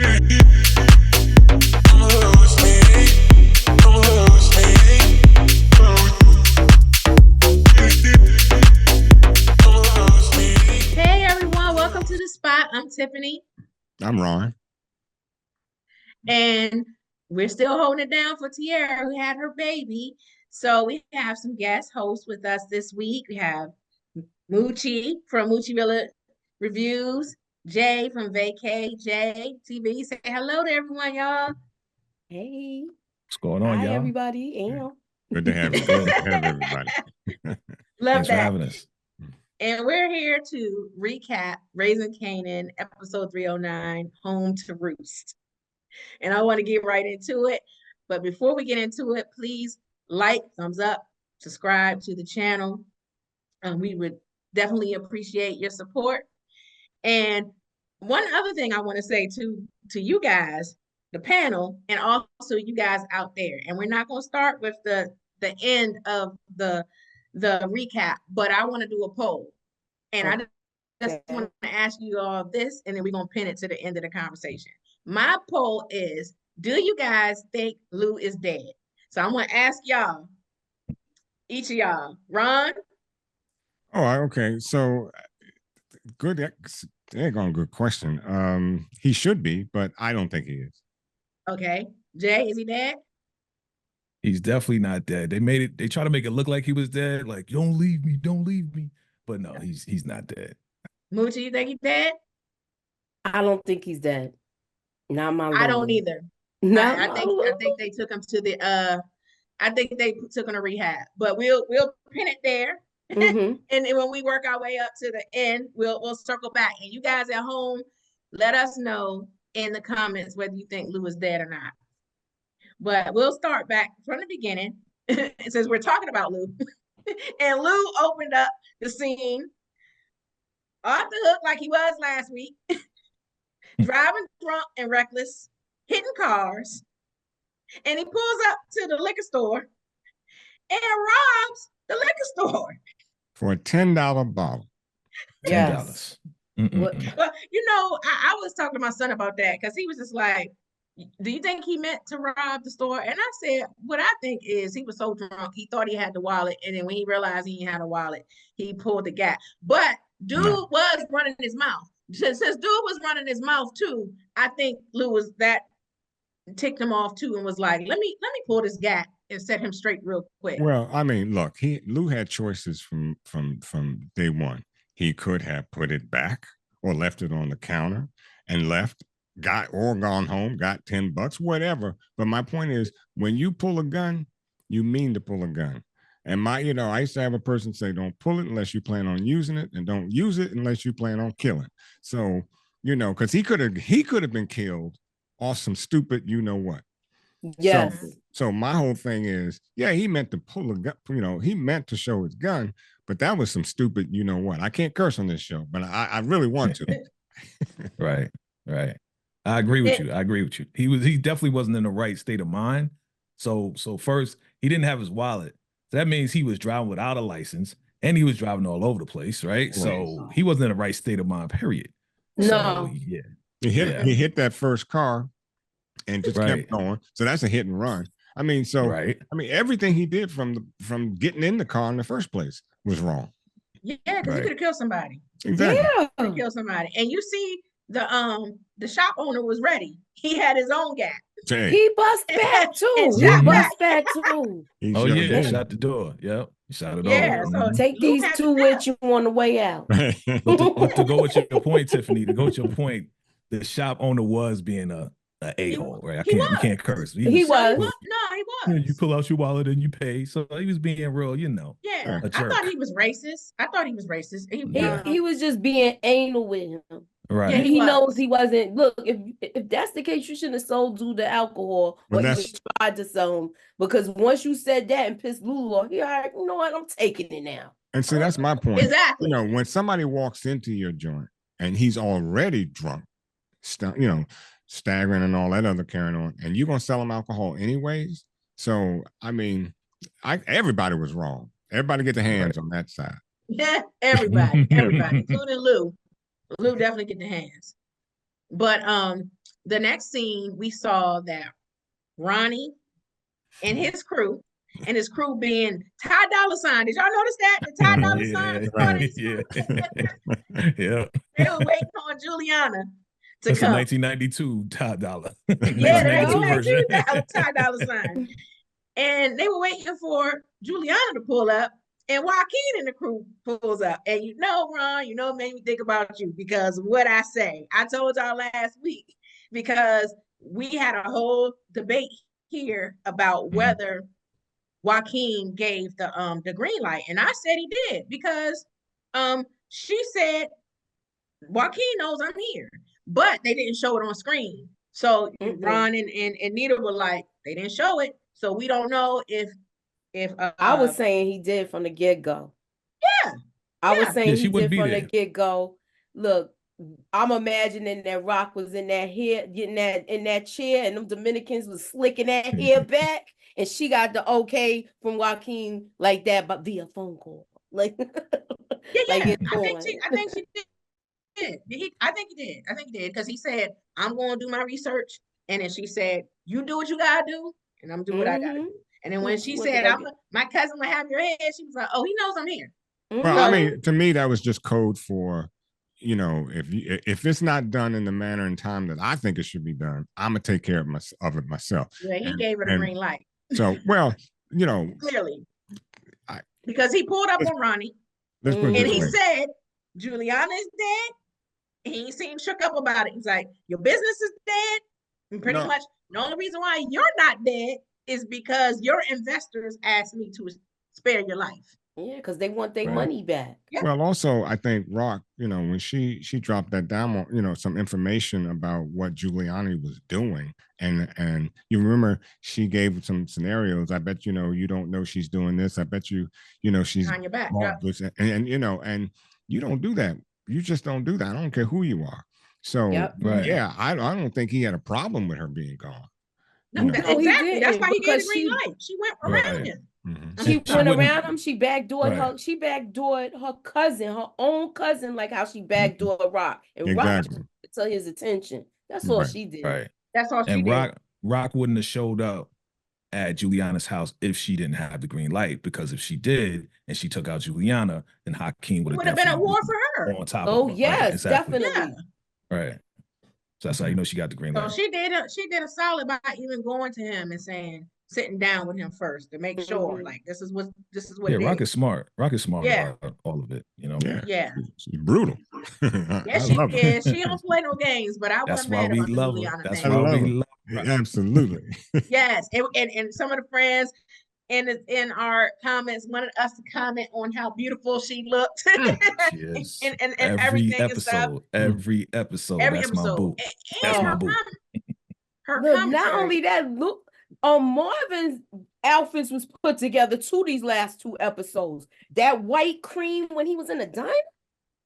Hey everyone, welcome to the spot. I'm Tiffany. I'm Ron. And we're still holding it down for Tiara, who had her baby. So we have some guest hosts with us this week. We have Moochie from Moochilla Reviews, Jay from VACAY-JTV. Say hello to everyone, y'all. Hey. What's going on, Hi, y'all? everybody. Good to have you. Good to have everybody. Love Thanks for that. having us. And we're here to recap Raising Kanan, episode 309, Home to Roost. And I want to get right into it. But before we get into it, please like, thumbs up, subscribe to the channel. We would definitely appreciate your support. And one other thing I want to say to you guys, the panel, and also you guys out there. And we're not going to start with the end of the recap, but I want to do a poll. And I just want to ask you all this, and then we're going to pin it to the end of the conversation. My poll is, do you guys think Lou is dead? So I'm going to ask y'all, each of y'all. Ron? Oh, okay. So good. Good question. He should be, but I don't think he is. Okay. Jay, is he dead? He's definitely not dead. They try to make it look like he was dead, like, don't leave me, don't leave me. But no, he's not dead. Moochie, you think he's dead? I don't think he's dead. Not my I don't either. No, I think they took him to the I think they took him to rehab. But we'll pin it there. Mm-hmm. And then when we work our way up to the end, we'll circle back. And you guys at home, let us know in the comments whether you think Lou is dead or not. But we'll start back from the beginning since we're talking about Lou. And Lou opened up the scene off the hook like he was last week, driving drunk and reckless, hitting cars, and he pulls up to the liquor store and robs the liquor store for a $10 bottle. Yes. Well, I was talking to my son about that because he was just like, do you think he meant to rob the store? And I said, what I think is he was so drunk, he thought he had the wallet. And then when he realized he had a wallet, he pulled the gap. But dude was running his mouth. Since dude was running his mouth too, I think Lou was that ticked him off too and was like, let me pull this gap and set him straight real quick. Well, I mean, look, Lou had choices from day one. He could have put it back or left it on the counter and left, gone home, got $10, whatever. But my point is, when you pull a gun, you mean to pull a gun. And I used to have a person say, don't pull it unless you plan on using it, and don't use it unless you plan on killing. So, because he could have been killed off some stupid, what. Yes. So my whole thing is, he meant to pull a gun, he meant to show his gun, but that was some stupid, what. I can't curse on this show, but I really want to. Right. I agree with you. He definitely wasn't in the right state of mind. So first, he didn't have his wallet. So that means he was driving without a license, and he was driving all over the place, right? So he wasn't in the right state of mind, period. No. So, He hit that first car and just kept going. So that's a hit and run. I mean, everything he did from getting in the car in the first place was wrong. Yeah, because he could have killed somebody. Exactly. Yeah. Kill somebody. And you see the shop owner was ready. He had his own gap. He bust back too. He shut the door. Yep. He shot it over. So take these two with you on the way out. But to go with your point, Tiffany, the shop owner was being a a-hole, right? You can't curse. He was. No, he was. You pull out your wallet and you pay. So he was being real, Yeah. I thought he was racist. He was just being anal with him. Right. Yeah, he knows he wasn't. Look, if that's the case, you shouldn't have sold Lou the alcohol or even tried to sell him, because once you said that and pissed Lou off, he like, you know what, I'm taking it now. And see, that's my point. Exactly. When somebody walks into your joint and he's already drunk, staggering and all that other carrying on, and you're gonna sell him alcohol anyways. So I mean, everybody was wrong. Everybody get their hands on that side. Yeah, everybody, including Lou. Lou definitely get the hands. But the next scene, we saw that Ronnie and his crew, being Ty Dolla $ign. Did y'all notice that? The Ty Dolla $ign? Yeah. Yeah. They were waiting on Juliana to That's a come. 1992 Ty Dolla. Yeah, the 1992 version. 1992 Ty Dolla $ign. And they were waiting for Juliana to pull up, and Joaquin and the crew pulls up. And Ron, it made me think about you because of what I say. I told y'all last week, because we had a whole debate here about whether Joaquin gave the green light. And I said he did, because she said Joaquin knows I'm here, but they didn't show it on screen. So Ron and Nita were like, they didn't show it. So we don't know if I was saying he did from the get-go. Yeah. I was saying he did from there. the get-go. Look, I'm imagining that Raq was in that hair, in that chair, and them Dominicans was slicking that hair back, and she got the okay from Joaquin like that, but via phone call. Like, yeah. Like I think she did. I think he did. Because he said, I'm going to do my research. And then she said, you do what you got to do, and I'm doing what I got to do. And then when she said, my cousin will have your head, she was like, oh, he knows I'm here. Well, I mean, to me, that was just code for, if it's not done in the manner and time that I think it should be done, I'm going to take care of it myself. Yeah, he gave her the green light. So, well, clearly, because he pulled up on Ronnie, and he said, Juliana is dead. He seemed shook up about it. He's like, your business is dead. And pretty much the only reason why you're not dead is because your investors asked me to spare your life. Yeah, because they want their money back. Yeah. Well, also, I think Raq, when she dropped that down on, some information about what Juliana was doing, and you remember she gave some scenarios. I bet you don't know she's doing this. I bet she's on your back. And you don't do that. You just don't do that. I don't care who you are. So yeah, I don't think he had a problem with her being gone. No, exactly. That's why he gave the green light. She went around him. Mm-hmm. She went around him. She backdoored her. She backdoored her cousin, her own cousin, like how she backdoored Raq. And Raq to his attention. That's all she did. Right. That's all she did. Raq wouldn't have showed up at Juliana's house if she didn't have the green light, because if she did and she took out Juliana, then Joaquin would have been a war for her. On top of her. Yes, definitely. Yeah. Right. So that's how you know she got the green light. So she did a solid by even going to him and sitting down with him first to make sure, like, this is what yeah, Raq is smart. Raq is smart about all of it, Yeah. She's brutal. Yes, she is. She don't play no games, but I wasn't mad about the Juliana thing. That's why we love her. Absolutely. Yes. And some of the friends in our comments wanted us to comment on how beautiful she looked. Yes. and everything and stuff. Every episode. That's my boo. That's my boo. Not only that, look, Marvin's outfits was put together too these last 2 episodes. That white cream when he was in the diner.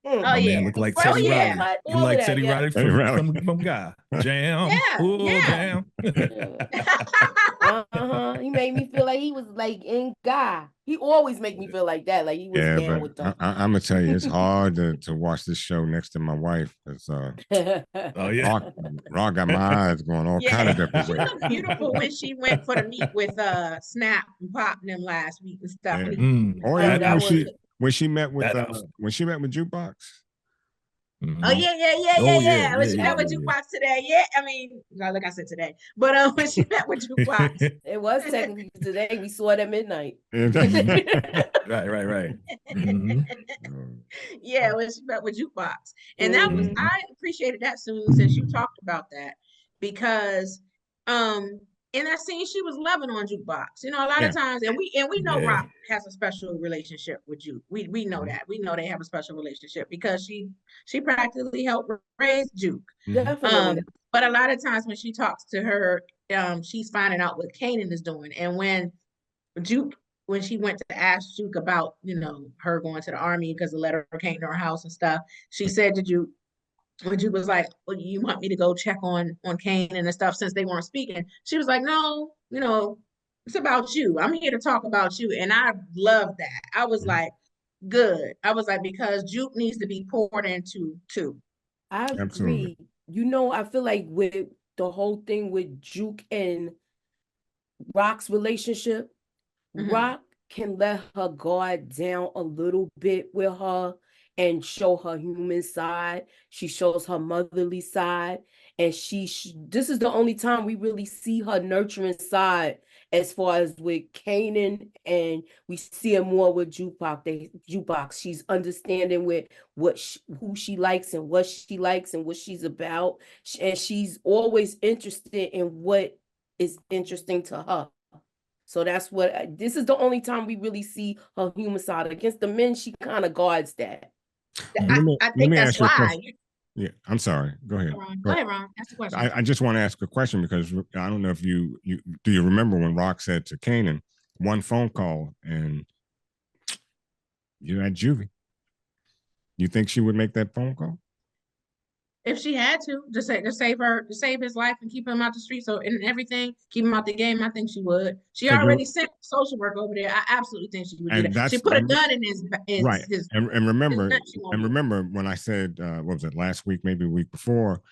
Man, look like Teddy Riley. You like Teddy Riley from Guy. Jam. Jam. He made me feel like he was like in Guy. He always make me feel like that, like he was down with them. I'm gonna tell you, it's hard to watch this show next to my wife. Because Raq got my eyes going all kind of different ways. She looked beautiful when she went for the meet with Snap and Pop them last week and stuff. When she met with Jukebox. Oh yeah. When she met with Jukebox today, I mean, like I said today, but when she met with Jukebox, it was technically today. We saw it at midnight. Right. Mm-hmm. Yeah, when she met with Jukebox, and that was, I appreciated that soon since you talked about that, because in that scene, she was loving on Jukebox. A lot of times, and we know Raq has a special relationship with Juke. We know that. We know they have a special relationship because she practically helped raise Juke. Definitely. But a lot of times when she talks to her, she's finding out what Kanan is doing. And when she went to ask Juke about, her going to the army because the letter came to her house and stuff, she said to Juke, when Juke was like, well, you want me to go check on Kanan and stuff since they weren't speaking? She was like, no, it's about you. I'm here to talk about you. And I love that. I was like, good. I was like, because Juke needs to be poured into too. I agree. I feel like with the whole thing with Juke and Rock's relationship, Rock can let her guard down a little bit with her and show her human side. She shows her motherly side, and this is the only time we really see her nurturing side as far as with Kanan, and we see it more with Jukebox. She's understanding with who she likes and what she likes and what she's about, and she's always interested in what is interesting to her. So that's what this is the only time we really see her human side. Against the men, she kind of guards that. I think that's why. Yeah, I'm sorry. Go ahead. Go ahead, Ron. Ask the question. I just want to ask a question because I don't know if you do you remember when Rock said to Kanan, one phone call and you're at juvie. You think she would make that phone call? If she had to save his life and keep him out the street, so and everything, keep him out the game, I think she would. She already sent social work over there. I absolutely think she would do that. She put a gun in his right. His, and remember when I said what was it last week, maybe a week before?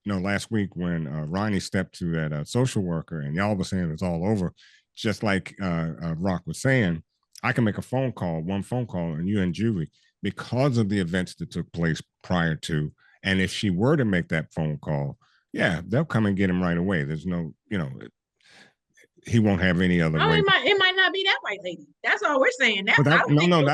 No, last week when Ronnie stepped to that social worker and y'all were saying it's all over, just like Rock was saying, I can make one phone call, and you in juvie because of the events that took place prior to. And if she were to make that phone call, yeah, they'll come and get him right away. There's no, he won't have any other way. It might not be that white lady. That's all we're saying. No.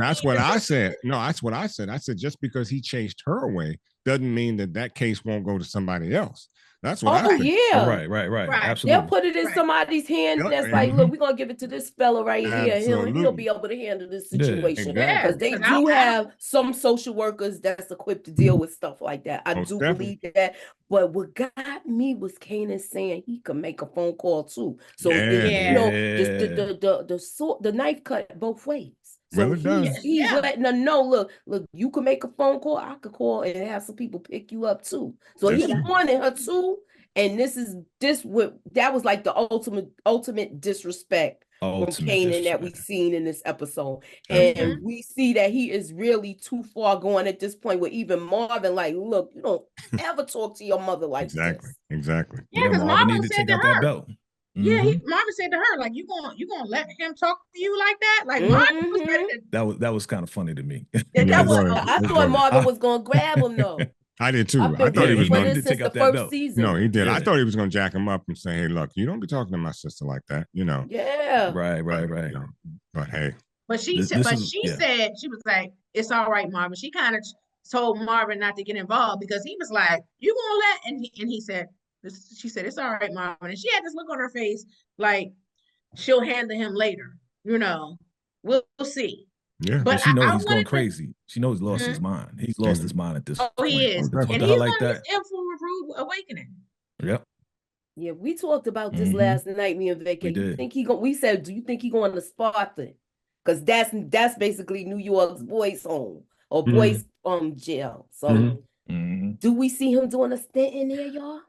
That's what I said. No, that's what I said. I said just because he chased her away doesn't mean that case won't go to somebody else. That's what I think. Yeah. Right. Absolutely. They'll put it in somebody's hand that's like, look, we're gonna give it to this fella right here. He'll be able to handle this situation. Because they do have some social workers that's equipped to deal with stuff like that. I do believe that. But what got me was Kanan saying he could make a phone call too. So the knife cut both ways. So he's letting them know, look, you can make a phone call, I could call and have some people pick you up too. So he wanted her too. And that was like the ultimate disrespect from Kanan that we've seen in this episode. And we see that he is really too far going at this point with even Marvin, like, look, you don't ever talk to your mother like this. Exactly. Yeah, because Marvin said to her, belt. Yeah, Marvin said to her, like, you gonna let him talk to you like that? Like Marvin was ready to... that was kind of funny to me. I thought Marvin was gonna grab him though. I did too. I thought he was going to take up that belt. No, he did. I thought he was going to jack him up and say, "Hey, look, you don't be talking to my sister like that," Yeah. Right. But hey. But she said she was like, "It's all right, Marvin." She kind of told Marvin not to get involved because he was like, "You gonna let?" And he said, "She said it's all right, Marvin." And she had this look on her face like she'll handle him later. We'll see. Yeah, but she knows he's going crazy. She knows he's lost his mind. He's lost his mind at this point. Oh, he is. And he's like that. In for a rude awakening. Yep. Yeah, we talked about this last night, me and Vicky. We said, do you think he going to Sparta? Because that's basically New York's boys' home or boys' jail. So do we see him doing a stint in there, y'all?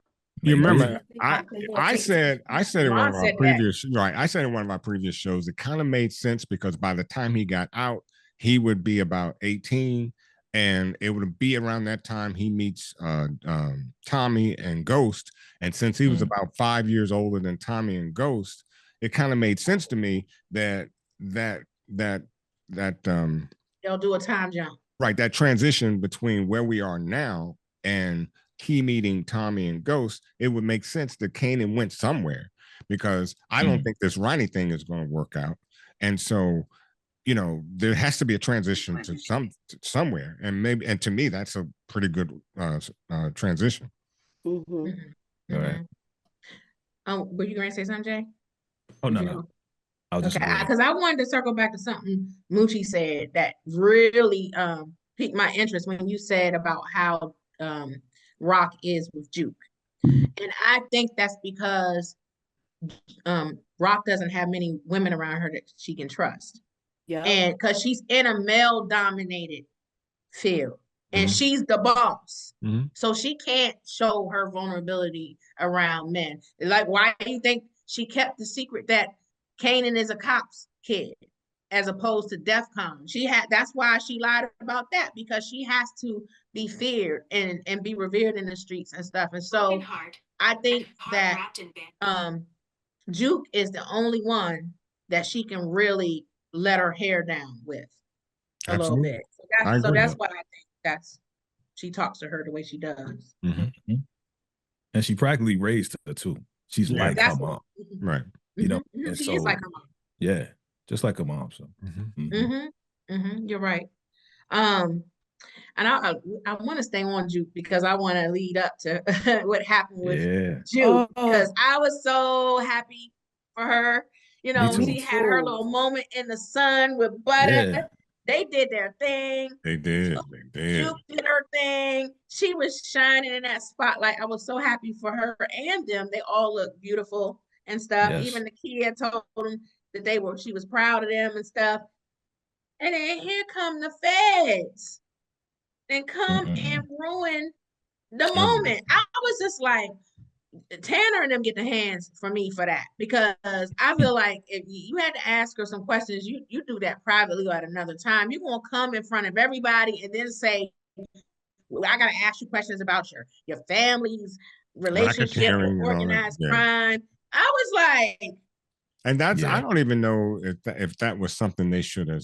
You remember, I said in one of our previous I said in one of our previous shows, it kind of made sense because by the time he got out, he would be about 18, and it would be around that time he meets Tommy and Ghost. And since he was about 5 years older than Tommy and Ghost, it kind of made sense to me that they'll do a time jump. Right, that transition between where we are now and he meeting Tommy and Ghost, it would make sense that Kanan went somewhere because I don't think this Ronnie thing is going to work out. And so, there has to be a transition to somewhere. And to me, that's a pretty good transition. All right. Were you going to say something, Jay? Oh, no. Because I wanted to circle back to something Moochie said that really piqued my interest when you said about how Rock is with Juke. And I think that's because Rock doesn't have many women around her that she can trust. Yeah. And because she's in a male-dominated field and she's the boss. So she can't show her vulnerability around men. Like, why do you think she kept the secret that Kanan is a cop's kid? as opposed to DEFCON. That's why she lied about that, because she has to be feared and be revered in the streets and stuff. And so I think that Juke is the only one that she can really let her hair down with a little bit. So that's why I think she talks to her the way she does. Mm-hmm. And she practically raised her too. She's like her mom. Right. You know, and she is like her mom. Yeah, just like her mom. So you're right. And I want to stay on Juke because I want to lead up to what happened with Juke, because I was so happy for her. You know, she had her little moment in the sun with Butter. Yeah. They did their thing. They did. Juke did her thing. She was shining in that spotlight. I was so happy for her and them. They all looked beautiful and stuff. Yes. Even the kid told them that she was proud of them and stuff. And then here come the feds and come and ruin the moment. I was just like, Tanner and them get the hands for me for that, because I feel like if you had to ask her some questions, you do that privately or at another time. You're gonna come in front of everybody and then say, well, I gotta ask you questions about your family's relationship with organized crime. I was like, and that's I don't even know if that was something they should have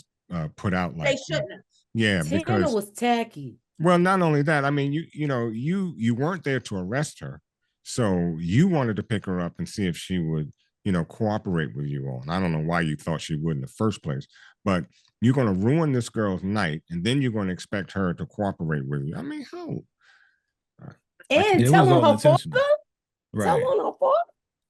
put out. Like they shouldn't have. Yeah, Tanner because was tacky. Well, not only that, I mean, you weren't there to arrest her. So you wanted to pick her up and see if she would, cooperate with you all. And I don't know why you thought she would in the first place, but you're going to ruin this girl's night, and then you're going to expect her to cooperate with you. I mean, how? And tell on her father? Right. Tell on her father?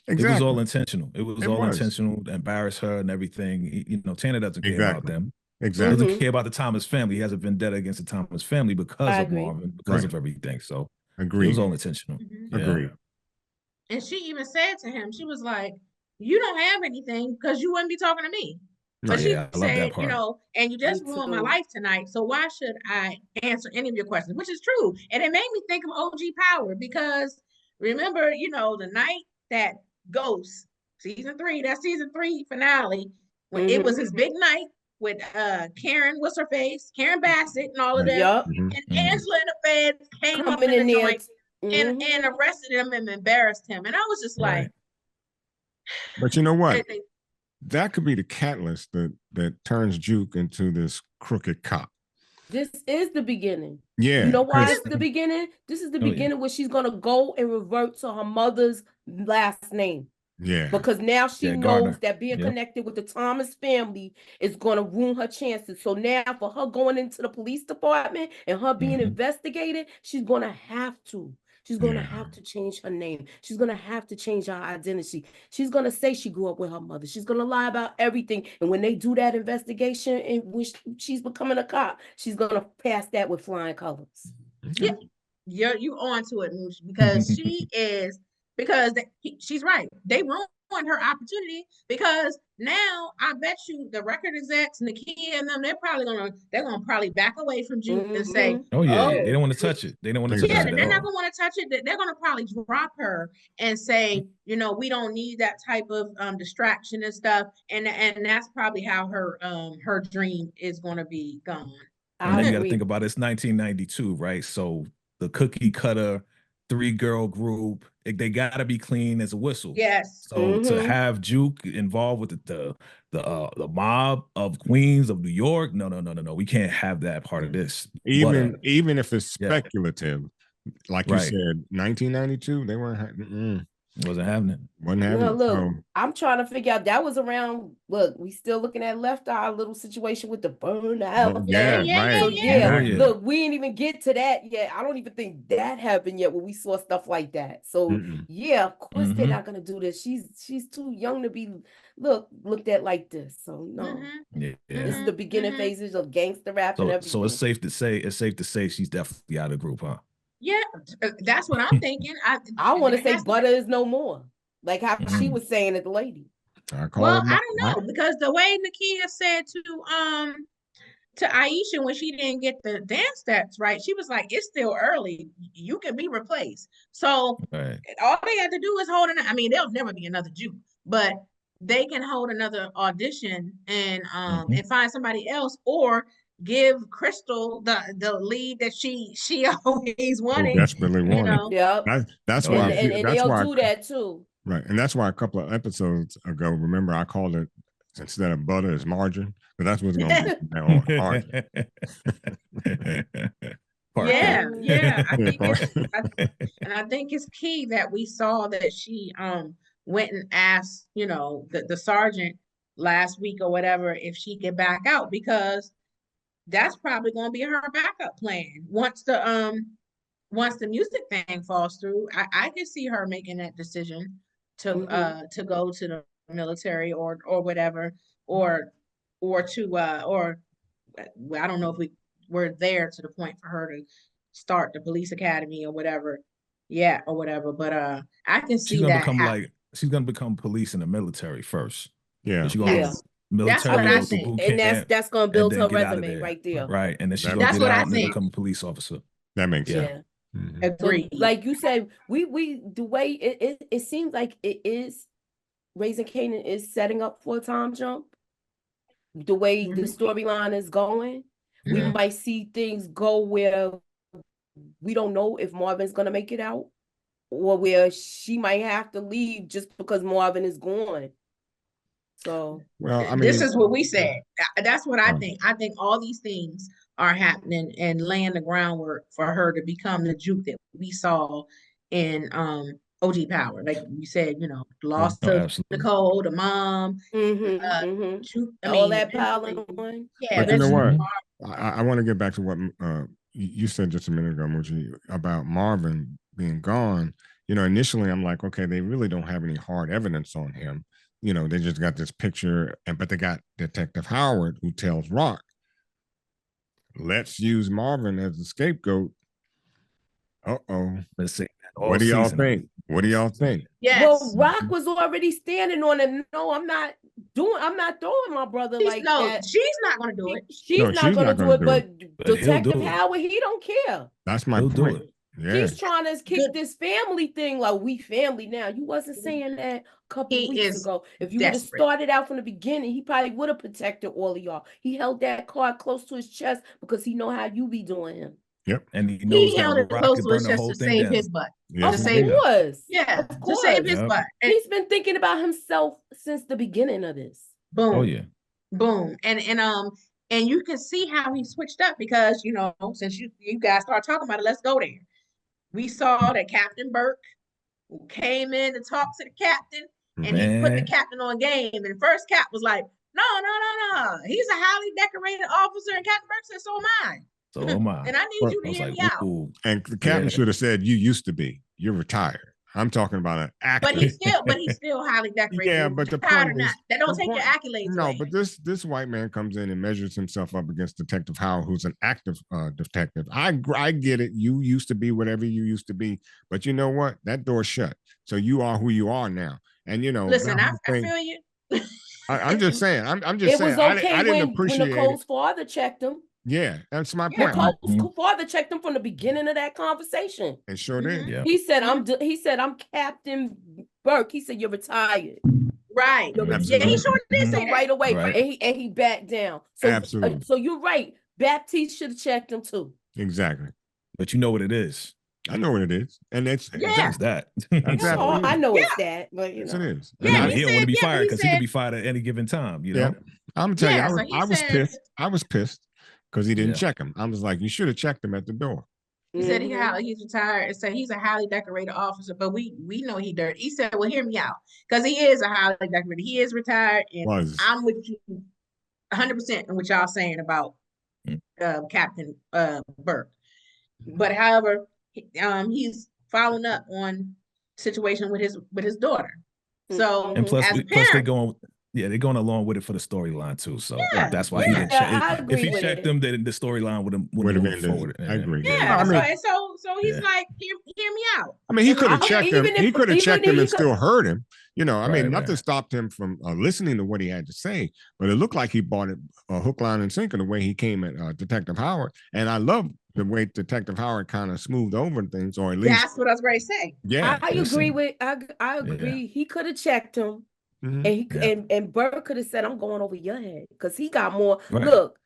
Exactly. It was all intentional. It was all intentional to embarrass her and everything. Tanner doesn't care about them. Exactly. He doesn't care about the Thomas family. He has a vendetta against the Thomas family because of Marvin, because of everything. So agreed. It was all intentional. Agreed. And she even said to him, she was like, "You don't have anything because you wouldn't be talking to me." But she said, and you just ruined my life tonight. So why should I answer any of your questions? Which is true. And it made me think of OG Power, because remember, the night that Ghost, season 3 finale, when it was his big night with Karen, what's her face? Karen Bassett and all of them. Yep. And Angela and the feds came up in the joint and arrested him and embarrassed him. And I was just like, but you know what? That could be the catalyst that turns Juke into this crooked cop. This is the beginning. Yeah. You know why this is the beginning? This is the beginning where she's going to go and revert to her mother's last name. Yeah. Because now she knows that being connected with the Thomas family is going to ruin her chances. So now for her going into the police department and her being investigated, she's going to have to. She's going to have to change her name. She's going to have to change her identity. She's going to say she grew up with her mother. She's going to lie about everything. And when they do that investigation in which she's becoming a cop, she's going to pass that with flying colors. Yeah, you on to it, Mooch, because she's right. They ruined her opportunity, because now I bet you the record execs, Nakia and them, they're gonna back away from Juke and say, they don't want to touch it. They don't want to touch it. They're not gonna want to touch it. They're gonna probably drop her and say, we don't need that type of distraction and stuff. And that's probably how her dream is gonna be gone. And then you got to think about it. It's 1992, right? So the cookie cutter 3-girl group, they got to be clean as a whistle. Yes. So to have Juke involved with the mob of Queens of New York, no. We can't have that part of this. Even if it's speculative, like you said, 1992, they weren't. Wasn't happening. Look, I'm trying to figure out. That was around. Look, we still looking at Left Eye, little situation with the burned elephant. Look, we didn't even get to that yet. I don't even think that happened yet when we saw stuff like that. So of course they're not gonna do this. She's too young to be looked at like this. So no. This is the beginning phases of gangster rap and everything. So it's safe to say she's definitely out of the group, huh? Yeah, that's what I'm thinking. I want to say Butter is no more, like how she was saying it, the lady. I don't know, because the way Nakia said to Aisha when she didn't get the dance steps right, she was like, "It's still early. You can be replaced." So all they had to do is hold it. I mean, there'll never be another Juke, but they can hold another audition and Mhm. and find somebody else, or give Crystal the lead that she always wanted. Desperately You wanted. know, Yep. That's Oh, why. yeah. And That's they'll why. do that too. Right, and that's why a couple of episodes ago, remember I called it, instead of butter, is margarine, but that's what's going to be from now on. Margarine. yeah, yeah. I Yeah, think Parker. and I think it's key that we saw that she went and asked, you know, the sergeant last week or whatever if she could back out, because that's probably going to be her backup plan once the music thing falls through. I can see her making that decision to go to the military or whatever, or to or I don't know if we're there to the point for her to start the police academy or whatever. Yeah, or whatever. But I can She's see gonna that become happen. like she's gonna become police in the military first. Yeah, She's gonna Yeah. go Yes. That's military, what I go through think. boot And camp, that's gonna and build then her get out of resume there. right there. Right. And then she's gonna That's get what I out and then think. become a police officer. that makes Yeah. sense. Mhm. So, Agreed. like you said, we the way it seems like it is, Raising Kanan is setting up for a time jump. The way the storyline is going, we Mhm. might see things go where we don't know if Marvin's gonna make it out, or where she might have to leave just because Marvin is gone. So Well, I This mean, is what we said. That's what I Right. think. I think all these things are happening and laying the groundwork for her to become the Juke that we saw in OG Power. Like you said, you know, lost No, to absolutely. Nicole, the mom, Juke. I all mean, that piling eventually, on. yeah, but you know eventually what? I want to get back to what you said just a minute ago, Moochie, about Marvin being gone. You know, initially I'm like, okay, they really don't have any hard evidence on him. You know, they just got this picture, but they got Detective Howard who tells Raq, let's use Marvin as the scapegoat. Uh-oh. Let's say that all What do y'all season. think? What do y'all think? yes. Well, Raq was already standing on it. No, I'm not throwing my brother like that. She's not gonna do it. She's No, not she's gonna not do gonna it, do but But he'll Detective do it. Howard, he don't care. That's my He'll do point. it. Yeah. He's trying to kick Good. this family thing, like we family now. You wasn't saying that a couple He weeks is ago. If you would have desperate. started out from the beginning, he probably would have protected all of y'all. He held that card close to his chest because he know how you be doing him. Yep. And he knows He that held it Raq close could to burn his the chest whole to thing save down. his butt. Yes, Of to save, indeed. course. yeah, Of to course. save his Yep. butt. And He's been thinking about himself since the beginning of this. boom, Oh yeah. boom, and you can see how he switched up because you know since you guys started talking about it, let's go there. We saw that Captain Burke came in to talk to the captain, and he put the Man. captain on game. And first Cap was like, "No, he's a highly decorated officer," and Captain Burke said, "So am I." So am I. And I need Well, you I to was hear like, me out. ooh. And the captain Yeah. should have said, "You used to be. You're retired." I'm talking about an actor. But he's still highly decorated. Yeah, but the retired point or not. is, That don't the take your point- accolades No, away. but this white man comes in and measures himself up against Detective Howard, who's an active detective. I get it. You used to be whatever you used to be, but you know what? That door's shut. So you are who you are now. And you know, Listen, that I whole thing- feel you. I'm just saying. I'm just It saying. was okay I didn't when appreciate Nicole's it. father checked him. Yeah, that's my Yeah. point. Nicole's father checked him from the beginning of that conversation. And sure did. Yeah. He said, I'm Captain Burke. He said, you're retired. Right. You're Absolutely. Yeah, he sure did retired. say So that. right away. Right. And he backed down. So, Absolutely. so you're right. Baptiste should have checked him too. Exactly. But you know what it is. I know what it is. And it's Yeah. It's that. Exactly. Oh, I know Yeah. it's that, but you Yes, know. it is. Yeah, And He don't want to be but fired because he said- could be fired at any given time, you Yeah. know? I'm telling Yeah, you, so he I was said- pissed. I was pissed because he didn't Yeah. check him. I was like, you should have checked him at the door. He said Mhm. he's retired and said he's a highly decorated officer, but we know he dirty. He said, well, hear me out. Because he is a highly decorated. He is retired, and Was. I'm with you 100% in what y'all saying about Captain Burke. But however, he's following up on situation with his daughter. So And plus, as a plus parent, they're going along with it for the storyline too. So Yeah, that's why he didn't yeah, check. I If agree he with checked it. them, then the storyline would Would have have moved been. forward. I agree. yeah. I mean, so he's yeah. like, hear me out. I mean, he And could have I- checked him. even if- He could have even checked if him he and still heard him. You know, I mean, Right, nothing right. stopped him from listening to what he had to say. But it looked like he bought it hook, line, and sinker the way he came at Detective Howard. And I love the way Detective Howard kind of smoothed over things, or at least, That's what I was going to say. yeah. I listen. agree with I agree. He could have checked him, And he and Burke could have said, "I'm going over your head," because he got more. Right. Look,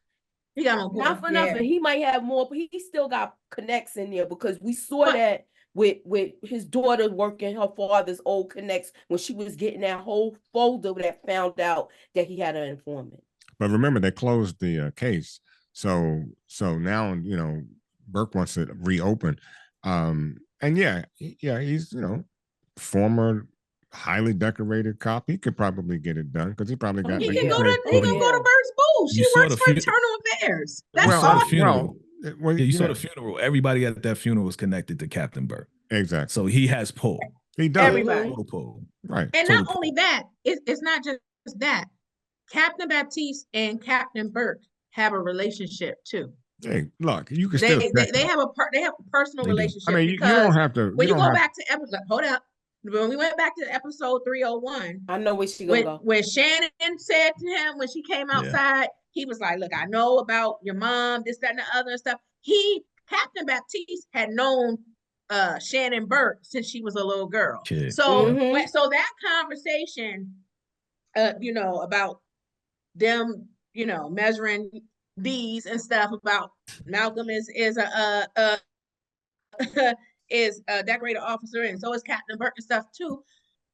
He got no not for nothing. He might have more, but he still got connects in there because we saw But- that with his daughter working her father's old connects when she was getting that whole folder that found out that he had an informant. But remember, they closed the case, so now Burke wants to reopen, and he's former highly decorated cop. He could probably get it done because he probably got. He like, can yeah. go to Oh, he can yeah. go to Burke's booth. She You saw works the for fu- internal affairs. That's Well, saw all. the funeral. well, Yeah, you saw the funeral. Everybody at that funeral was connected to Captain Burke. exactly. So he has pull. He does. Everybody. Total pull. Right. And Total not only that, it's not just that. Captain Baptiste and Captain Burke have a relationship too. Hey, look, you can They still. they have a personal They do. relationship. I mean, you because don't have to. when you don't go have, back to episode, hold up. When we went back to episode 301, I know where she gonna go. when Shannon said to him when she came outside, he was like, "Look, I know about your mom, this, that, and the other and stuff." Captain Baptiste had known Shannon Burke since she was a little girl. Kid. So Mhm. so that conversation, about them, measuring D's and stuff about Malcolm is a decorated officer, and so is Captain Burke and stuff too.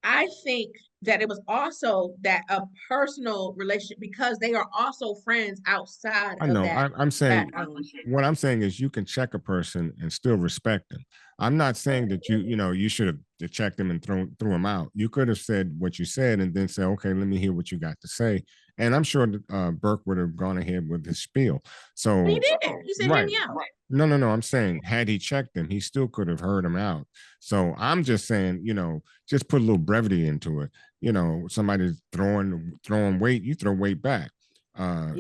I think that it was also that a personal relationship because they are also friends outside I of know. that. I'm saying that, what I'm saying is you can check a person and still respect them. I'm not saying that you should have checked them and threw them out. You could have said what you said and then say, okay, let me hear what you got to say. And I'm sure that Burke would have gone ahead with his spiel. So he didn't. He said, right. "Hear me out." No. I'm saying had he checked him, he still could have heard him out. So I'm just saying, just put a little brevity into it. Somebody's throwing weight, you throw weight back. I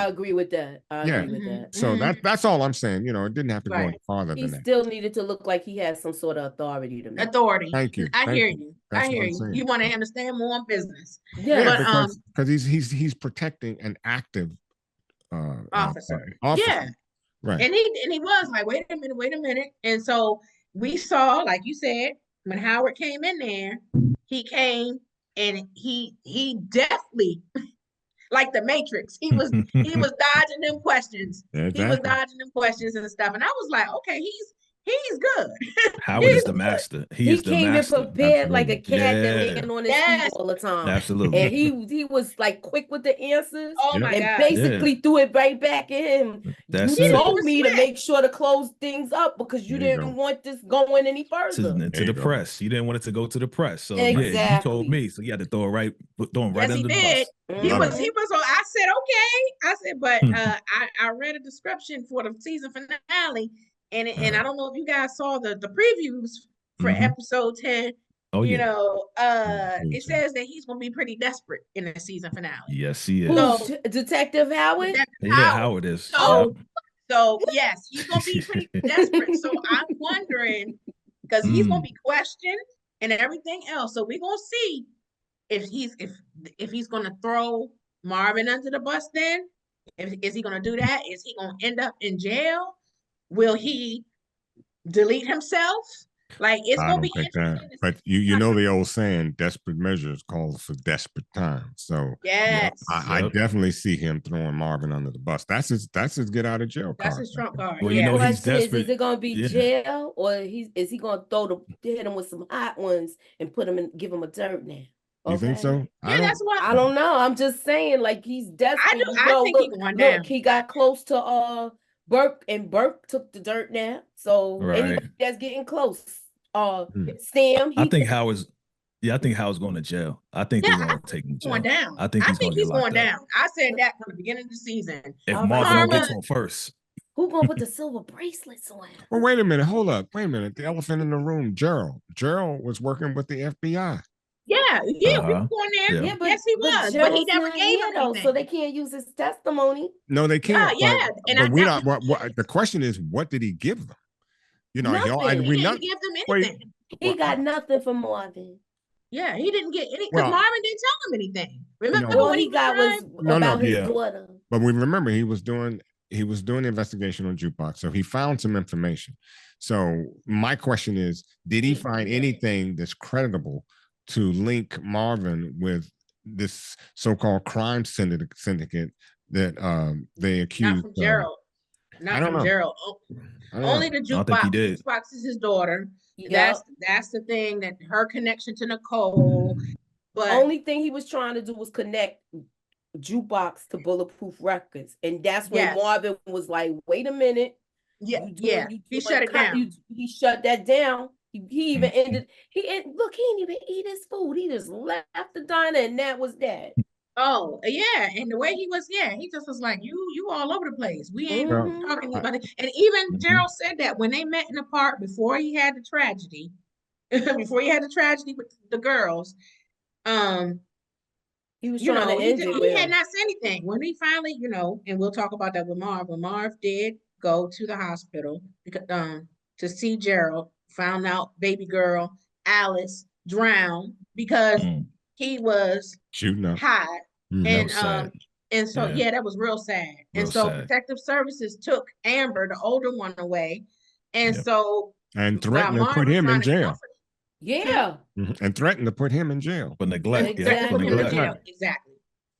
agree with that. I agree with that. So that's all I'm saying. It didn't have to go any farther He than that. still needed to look like he had some sort of authority to me. Authority. Thank you. I Thank hear you. you. That's I what hear I'm you. saying. You want to understand more on business. Yeah, But because he's protecting an active officer. officer. Yeah. Right. And he was like, wait a minute. And so we saw, like you said, when Howard came in there, he came and he definitely, like the Matrix, he was dodging them questions. Exactly. He was dodging them questions and stuff. And I was like, okay, he's good. Howard is the master. He is the came in master. prepared like a cat that Yeah. laying on his feet all the time. Absolutely. And he was like quick with the answers. Oh my And God. basically threw it right back at him. That's You it. told me to Swift. make sure to close things up because you There you didn't go. want this going any further. To There the you go. press. You didn't want it to go to the press. So yeah, you Exactly. told me. So you had to throw him right Yes, under he the did. bus. He Love was. it. I said, okay. I said, but I read a description for the season finale, and I don't know if you guys saw the previews for episode 10. Oh yeah. It says that he's gonna be pretty desperate in the season finale. Yes, he is. Who's Detective Howard? Yeah, Howard is. So, so yes, he's gonna be pretty desperate. So I'm wondering because he's gonna be questioned and everything else. So we're gonna see if he's gonna throw Marvin under the bus. Then, is he gonna do that? Is he gonna end up in jail? Will he delete himself? Like it's I gonna don't be think that. interesting. But you know the old saying, desperate measures calls for desperate times. So Yes, I definitely see him throwing Marvin under the bus. That's his get out of jail that's card. his trump card. Well, The you know, he's question is desperate. it gonna be Yeah. jail or is he gonna hit him with some hot ones and put him in, give him a dirt now? You think so? Yeah, that's why I don't know. I'm just saying, like he's desperate. I think he's going down. Look, he got close to Burke, and Burke took the dirt now. So Right. anybody that's getting close, Sam. I think Howard's going to jail. I think they're going to take him to jail. Going down. I think he's going down. I said that from the beginning of the season. If All Marvin right. don't get to him first. Who gonna put the silver bracelets on? Well, wait a minute. Hold up. Wait a minute. The elephant in the room, Gerald. Gerald was working with the FBI. Yeah, we were going there. Yeah. Yes, he was, but he never gave him though, anything. so they can't use his testimony. No, they can't. Yeah, and but we not. What the question is, what did he give them? Nothing. He didn't give them anything. He got nothing from Marvin. Yeah, he didn't get any because Marvin didn't tell him anything. Remember All when he got was about his daughter. But we remember he was doing the investigation on Jukebox, so he found some information. So my question is, did he find anything that's creditable to link Marvin with this so-called crime syndicate that they Not accused. from Gerald. I Not don't from know. Gerald. Only the I don't think he jukebox. did. Jukebox is his daughter. Yep. That's the thing, that her connection to Nicole. But Only thing he was trying to do was connect Jukebox to Bulletproof Records, and that's when yes, Marvin was like, "Wait a minute, yeah, you yeah, doing he shut it down. he shut that down. He even Mhm. ended. Look, he didn't even eat his food. He just left the diner, and that was that. Oh, yeah, and the way he was, yeah, he just was like, you all over the place. We ain't Well, Mhm. talking I- about it. And even Mhm. Gerald said that when they met in the park before he had the tragedy, before he had the tragedy with the girls, He was you trying know, to end it he with had him. not said anything. When he finally, you know, and we'll talk about that with Marv. When Marv did go to the hospital because to see Gerald, found out baby girl Alice drowned because Mm. he was shooting up. high. Mhm. That And was sad. and so Yeah. yeah, that was real sad. And Real so sad. Protective Services took Amber, the older one, away. And Yep. so And while threatened to Marv put was him trying in to jail. comfort Yeah. Mhm. And threatened to put him in jail. For neglect. exactly, Yeah. For put him in neglect. jail.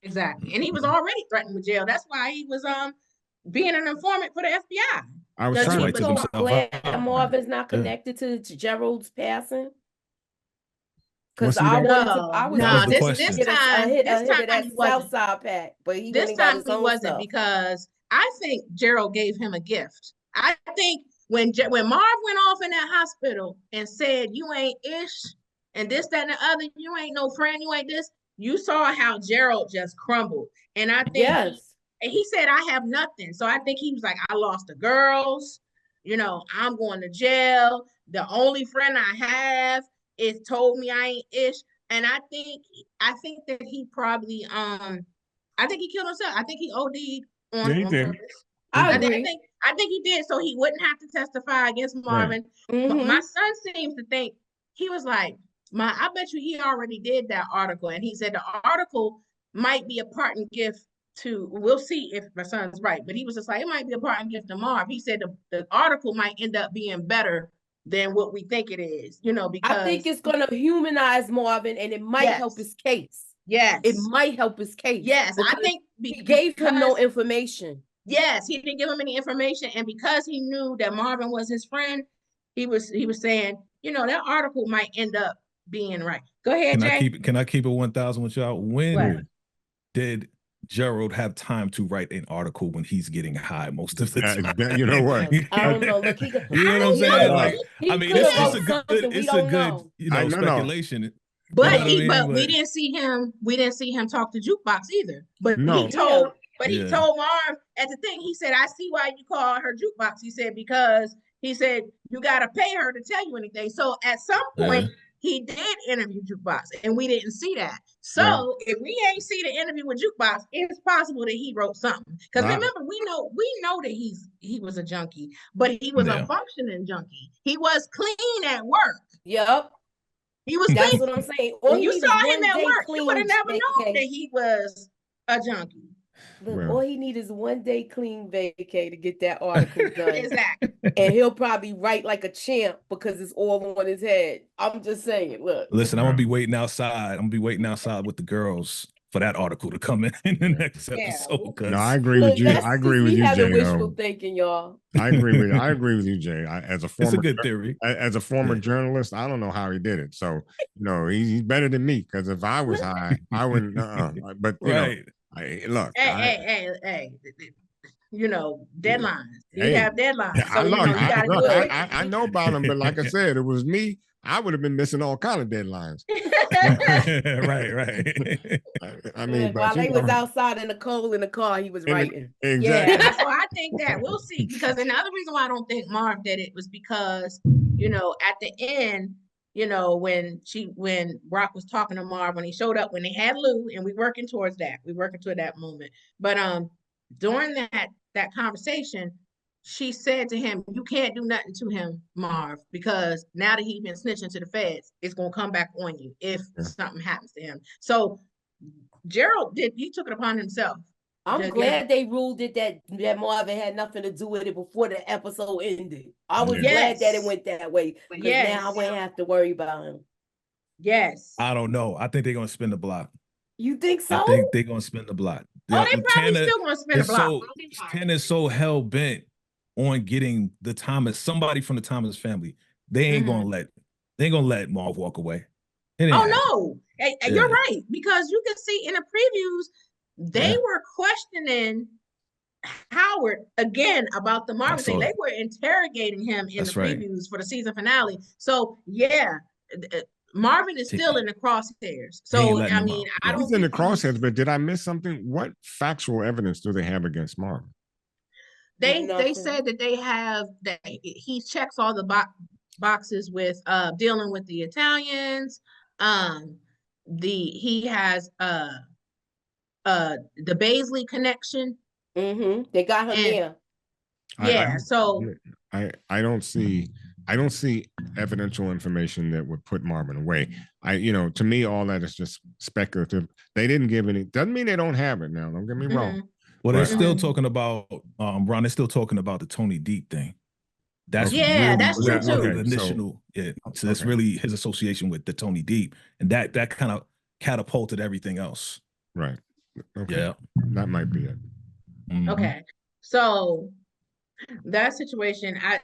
Exactly. And he was already threatened with jail. That's why he was being an informant for the FBI. I was Does That's trying why to he he took so himself Glad out. Marvin's not Yeah. connected to Gerald's passing. Well, Because see, I that- wanted to, I no, was That was no, the thinking this he question. get a hit this of time that he South wasn't. Side pack, but he went This and got time his he own wasn't stuff. because I think Gerald gave him a gift. I think when Marv went off in that hospital and said, "You ain't ish," and this, that, and the other, "You ain't no friend, you ain't this," you saw how Gerald just crumbled. And I think Yes. he said, "I have nothing." So I think he was like, "I lost the girls, you know, I'm going to jail. The only friend I have is told me I ain't ish." And I think that he probably I think he killed himself. I think he OD'd Yeah, he on did. purpose. I He did. agree. I think he did so he wouldn't have to testify against Right. Marvin. But Mhm. my son seems to think, he was like, I bet you he already did that article. And he said the article might be a parting gift to, we'll see if my son's right, but he was just like, it might be a parting gift to Marv. He said the article might end up being better than what we think it is, you know, because I think it's gonna humanize Marvin, and it might help yes, his case. yes, It might help his case. yes. I because think he gave him no because information. yes, he didn't give him any information, and because he knew that Marvin was his friend, he was saying, you know, that article might end up being right. Go ahead, Jay. Can I keep it 1,000 with y'all? When What? did Gerald have time to write an article when he's getting high most of the time? You know what? I don't know. Look, he could. You know what I'm he saying? could- Like, he I mean, could it's have a wrote good, something we it's a don't good, know. I know. speculation. But You know what I he, mean? but we But- didn't see him. We didn't see him talk to Jukebox either. But No. he told. Yeah. But he Yeah. told Marv at the thing. He said, "I see why you call her Jukebox." He said because he said you got to pay her to tell you anything. So at some point. Yeah. He did interview Jukebox, and we didn't see that. So Right. if we ain't see the interview with Jukebox, it's possible that he wrote something. Because Right. remember, we know that he was a junkie, but he was Yeah. a functioning junkie. He was clean at work. Yep. He was That's clean. what I'm saying. All When he you need is saw him one at day work, you would have clean never known vacay. that he was a junkie. Look, Well. all he need is one day clean vacay to get that article done. Exactly. And he'll probably write like a champ because it's all on his head. I'm just saying, look. Listen, I'm gonna be waiting outside. I'm gonna be waiting outside with the girls for that article to come in the next Yeah. episode. No, I agree with you. That's I agree just with me you, having Jay. wishful thinking, y'all. I agree with you, Jay. As a It's former a good theory. as a former Yeah. journalist, I don't know how he did it. So, you know, he's better than me because if I was high, I wouldn't. But you know, Right. look, Hey. You know, deadlines. You Hey, have deadlines. So I you look, know you gotta do it. I know about him, but like I said, it was me. I would have been missing all kind of deadlines. right. I mean, but While you they was know, outside in the cold in the car, he was writing. exactly. Yeah, so I think that we'll see. Because and the other reason why I don't think Marv did it was because, you know, at the end, you know, when Raq was talking to Marv, when he showed up, when they had Lou, and we working towards that. We working toward that moment. But during that conversation, she said to him, "You can't do nothing to him, Marv, because now that he's been snitching to the feds, it's gonna come back on you if something happens to him." So Gerald he took it upon himself. I'm glad they ruled it that Marvin had nothing to do with it before the episode ended. I was glad that it went that way because now I wouldn't have to worry about him. Yes. I don't know. I think they're gonna spin the block. You think so? I think they're gonna spin the block. Oh, they probably Tanner still gonna spin the is block. Tanner is so hell bent on getting the Thomas, somebody from the Thomas family. They ain't gonna let Marv walk away. Oh no, hey, you're right, because you can see in the previews they were questioning Howard again about the Marvin thing. They were interrogating him in the previews for the season finale. So yeah, Marvin is still in the crosshairs. So I mean, I don't. He's in the crosshairs, but did I miss something? What factual evidence do they have against Marvin? They said that they have that he checks all the boxes with dealing with the Italians. He has the Baisley connection. They got him there. I don't see evidential information that would put Marvin away. To me, all that is just speculative. They didn't give any. Doesn't mean they don't have it now. Don't get me wrong. Well, they're still talking about Ron. They're still talking about the Tony Deep thing. That's that's true too. The initial, so that's really his association with the Tony Deep, and that kind of catapulted everything else. Right. Okay. Yeah, that might be it. Okay, so that situation, I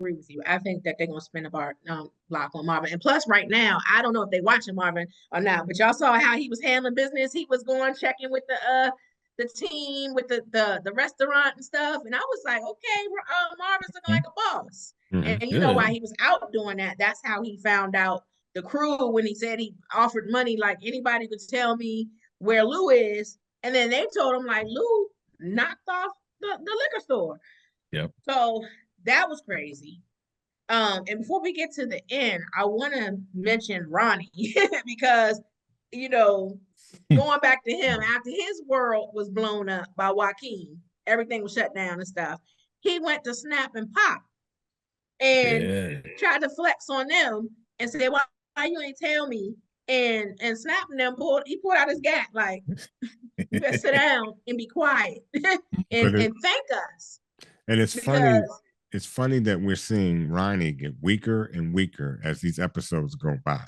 agree with you. I think that they're gonna spin a block on Marvin, and plus, right now, I don't know if they watching Marvin or not, but y'all saw how he was handling business. He was going checking with the team, with the restaurant and stuff, and I was like, okay, Marvin's looking like a boss, and you know why he was out doing that? That's how he found out the crew when he said he offered money, like anybody could tell me where Lou is, and then they told him like Lou knocked off the liquor store. Yep. So that was crazy. And before we get to the end, I want to mention Ronnie because, going back to him after his world was blown up by Joaquin, everything was shut down and stuff. He went to Snap and Pop and tried to flex on them and said, "Why you ain't tell me?" And Snap and them pulled out his gat like, "You better sit down and be quiet and thank us." And it's funny. It's funny that we're seeing Ronnie get weaker and weaker as these episodes go by.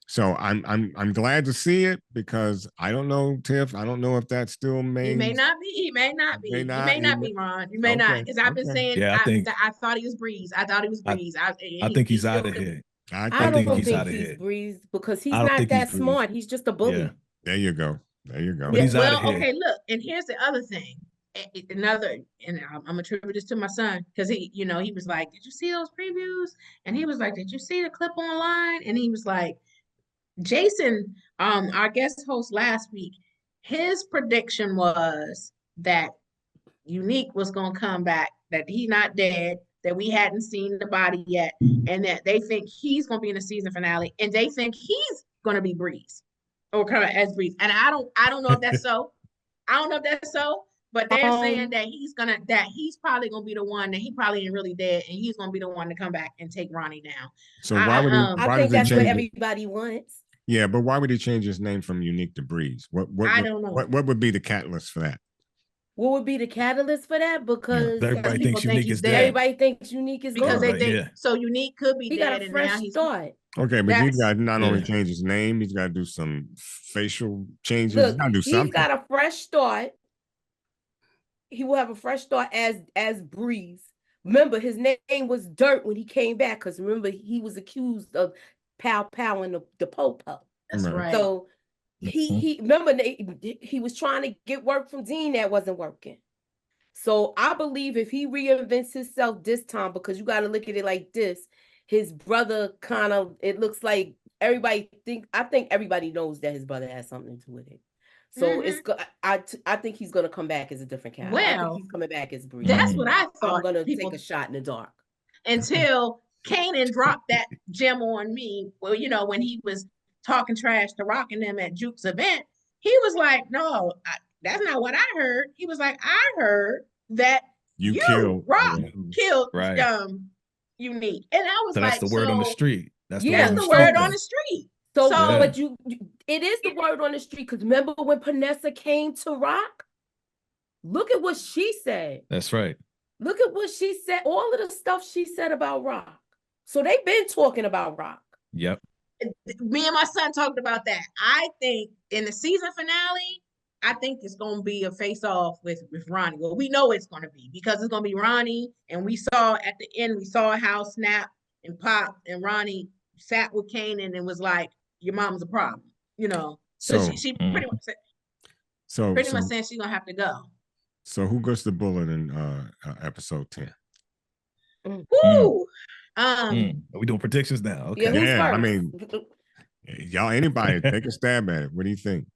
So I'm glad to see it because I don't know, Tiff. I don't know if that still may. He may not be. He may not be. You may not be, Ron. You may not. Because I've been saying. I thought he was Breeze. I thought he was Breeze. I think he's out of here. I don't think he's out of here. Breeze because he's not that smart. He's just a bully. Yeah. There you go. Okay. Look, and here's the other thing. And I'm attributing this to my son because he was like, "Did you see those previews?" And he was like, "Did you see the clip online?" And he was like, Jason, our guest host last week, his prediction was that Unique was gonna come back, that he's not dead, that we hadn't seen the body yet, and that they think he's gonna be in the season finale, and they think he's gonna be Breeze or come as Breeze. And I don't know if that's so. But they're saying that he's probably gonna be the one that he probably ain't really dead, and he's gonna be the one to come back and take Ronnie down. So why would he? I think that's what everybody wants. Yeah, but why would he change his name from Unique to Breeze? I don't know. What would be the catalyst for that? What would be the catalyst for that? Because everybody thinks Unique is dead. Everybody thinks Unique is because they think so. Unique could be dead. He got a fresh start. Okay, but he's got to not only change his name, he's got to do some facial changes. He's got to do something. He's got a fresh start. He will have a fresh start as Breeze. Remember, his name was Dirt when he came back, because remember, he was accused of powing the po-po. That's right. So he remember he was trying to get work from Dean that wasn't working. So I believe if he reinvents himself this time, because you got to look at it like this, his brother kind of, it looks like I think everybody knows that his brother has something to do with it. So I think he's gonna come back as a different character. I think he's coming back as Breeze. That's what I thought. I'm gonna take a shot in the dark until Kanan dropped that gem on me. Well, when he was talking trash to Raq and them at Juke's event, he was like, "No, that's not what I heard." He was like, "I heard that you killed Raq, killed Unique," and I was like, "That's the word on the street." That's the word on the street. So, but it is the word on the street, because remember when Panessa came to Raq? Look at what she said. That's right. Look at what she said. All of the stuff she said about Raq. So they've been talking about Raq. Yep. Me and my son talked about that. I think in the season finale, I think it's going to be a face-off with Ronnie. Well, we know it's going to be because it's going to be Ronnie, and we saw at the end, we saw how Snap and Pop and Ronnie sat with Kanan and was like, your mom's a problem, you know. So she pretty much saying she's going to have to go. So who gets the bullet in episode 10? Woo! Are we doing predictions now? Okay. Yeah, I mean, y'all, anybody take a stab at it. What do you think,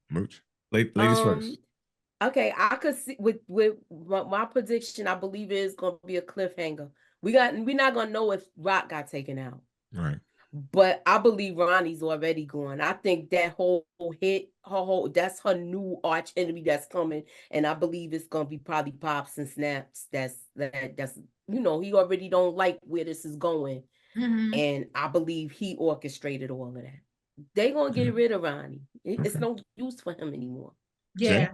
Mooch? Ladies first. Okay, I could see with my prediction. I believe it is going to be a cliffhanger. We're not going to know if Raq got taken out, right? But I believe Ronnie's already gone. I think that whole hit, that's her new arch enemy that's coming, and I believe it's going to be probably Pops and Snaps. That's you know, he already don't like where this is going, and I believe he orchestrated all of that. They gonna get rid of Ronnie. It's no use for him anymore. Yeah.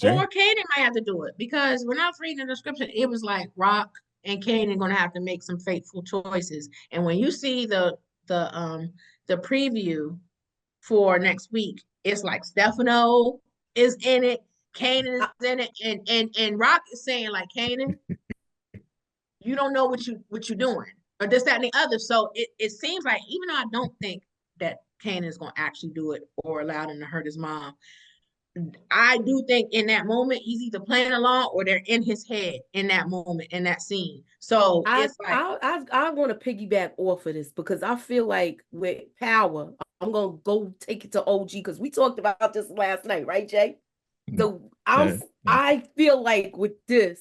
Or Kanan might have to do it because when I was reading the description, it was like Raq and Kanan gonna have to make some fateful choices. And when you see the preview for next week, it's like Stefano is in it, Kanan is in it, and Raq is saying like, Kanan, you don't know what you're doing, or this, that, and the other. So it seems like, even though I don't think that Kanan is going to actually do it or allow him to hurt his mom, I do think in that moment he's either playing along or they're in his head in that moment, in that scene. So it's like, I want to piggyback off of this because I feel like with Power, I'm gonna go take it to OG because we talked about this last night, right, Jay? So I feel like with this,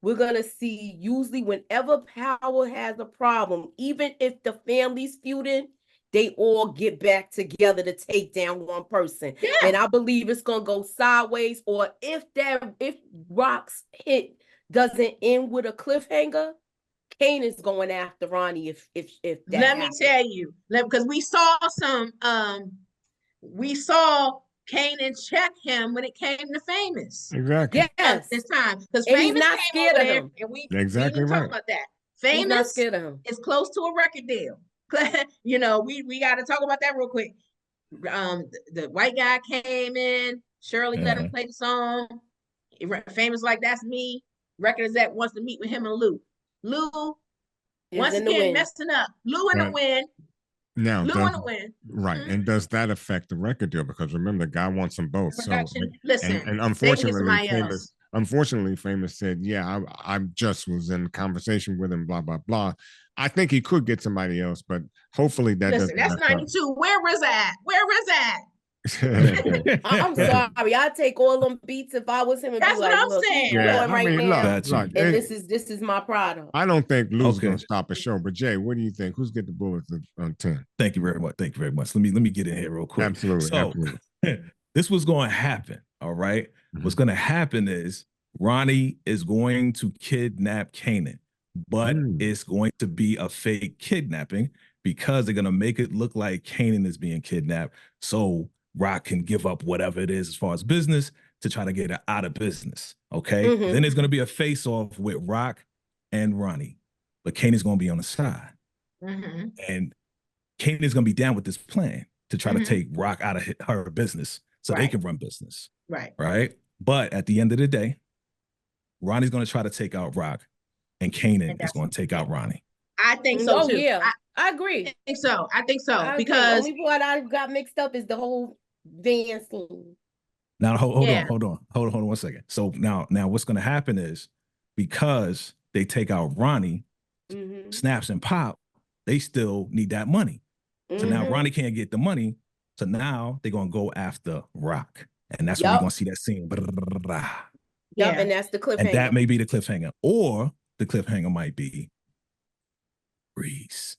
we're going to see usually whenever Power has a problem, even if the family's feuding, they all get back together to take down one person. Yeah. And I believe it's going to go sideways, or if Raq's hit doesn't end with a cliffhanger, Kanan's going after Ronnie if that Let happens. Me tell you, because we saw Kanan check him when it came to Famous. Exactly. Yes. This time. Because Famous not scared of him. And we exactly talk about that. Famous not scared of him. Is close to a record deal. You know, we got to talk about that real quick. The white guy came in. Shirley let him play the song. Famous like, that's me. Record exec wants to meet with him and Lou. Lou, once again, messing up. Lou in the win. Now, Lou in the win. Right. And does that affect the record deal? Because remember, the guy wants them both. Production. So, listen, and unfortunately, Famous said, yeah, I just was in conversation with him, blah, blah, blah. I think he could get somebody else, but hopefully that doesn't. That's 92. Where RZA at? Where RZA at? I'm sorry. I'd take all them beats if I was him. And that's be like, what I'm saying. Yeah, right now. Look, and this is my product. I don't think Lou's gonna stop a show. But Jay, what do you think? Who's get the bullets on 10? Thank you very much. Thank you very much. Let me get in here real quick. Absolutely. So, absolutely. This was going to happen. All right. What's going to happen is Ronnie is going to kidnap Kanan, but it's going to be a fake kidnapping because they're going to make it look like Kanan is being kidnapped. So Raq can give up whatever it is as far as business to try to get her out of business. Okay. Then there's going to be a face-off with Raq and Ronnie, but Kanan's going to be on the side. And Kanan is going to be down with this plan to try to take Raq out of her business so they can run business. Right. But at the end of the day, Ronnie's going to try to take out Raq, and Kanan is going to take out Ronnie. I think so too. Yeah, I agree. I think so because only what I got mixed up is the whole van scene. Now hold on 1 second. So now what's going to happen is because they take out Ronnie, Snaps and Pop, they still need that money. So now Ronnie can't get the money. So now they're going to go after Raq. And that's when we're going to see that scene. Yep, and that's the cliffhanger. And that may be the cliffhanger. Or the cliffhanger might be Breeze.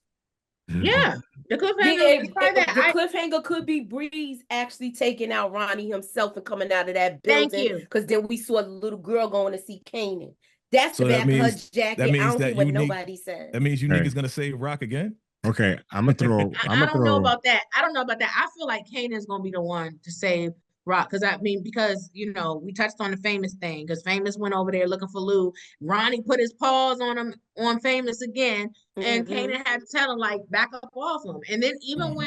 Yeah, the cliffhanger. The cliffhanger could be Breeze actually taking out Ronnie himself and coming out of that building. Thank you. Because then we saw the little girl going to see Kanan. That's the back of her jacket. I don't see what nobody said. That means you niggas going to save Raq again? Okay, I'm gonna throw. I don't know about that. I feel like Kanan's gonna be the one to save Rock, because I mean, because we touched on the Famous thing, because Famous went over there looking for Lou. Ronnie put his paws on him on Famous again, and Kanan had to tell him like back up off him. And then even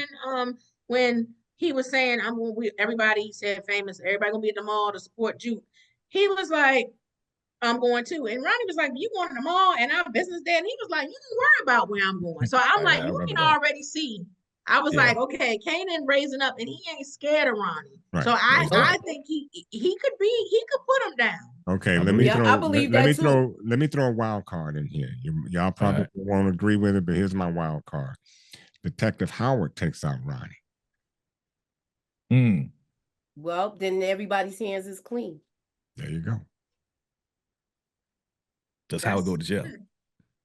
when he was saying everybody said Famous, everybody gonna be at the mall to support Juke, he was like, I'm going too. And Ronnie was like, you going to the mall and our business there? And he was like, you can worry about where I'm going. So I'm like, you can already see. I was like, okay, Kanan raising up, and he ain't scared of Ronnie. Right. So I think he could put him down. Okay, let me throw a wild card in here. Y'all probably won't agree with it, but here's my wild card. Detective Howard takes out Ronnie. Well, then everybody's hands is clean. There you go. Does Howard go to jail?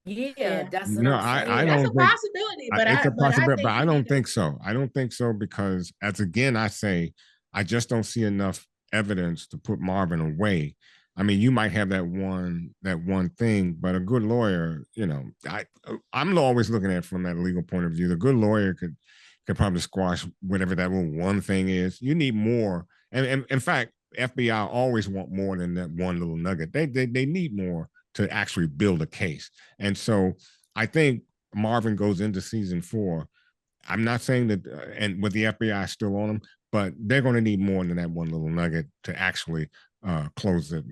Yeah, that's what I don't. That's a possibility, but I don't think so. I don't think so because, as again, I say, I just don't see enough evidence to put Marvin away. I mean, you might have that one thing, but a good lawyer, I'm always looking at it from that legal point of view. The good lawyer could probably squash whatever that one thing is. You need more, and in fact, FBI always want more than that one little nugget. They need more to actually build a case. And so I think Marvin goes into season 4. I'm not saying that, and with the FBI still on him, but they're going to need more than that one little nugget to actually close it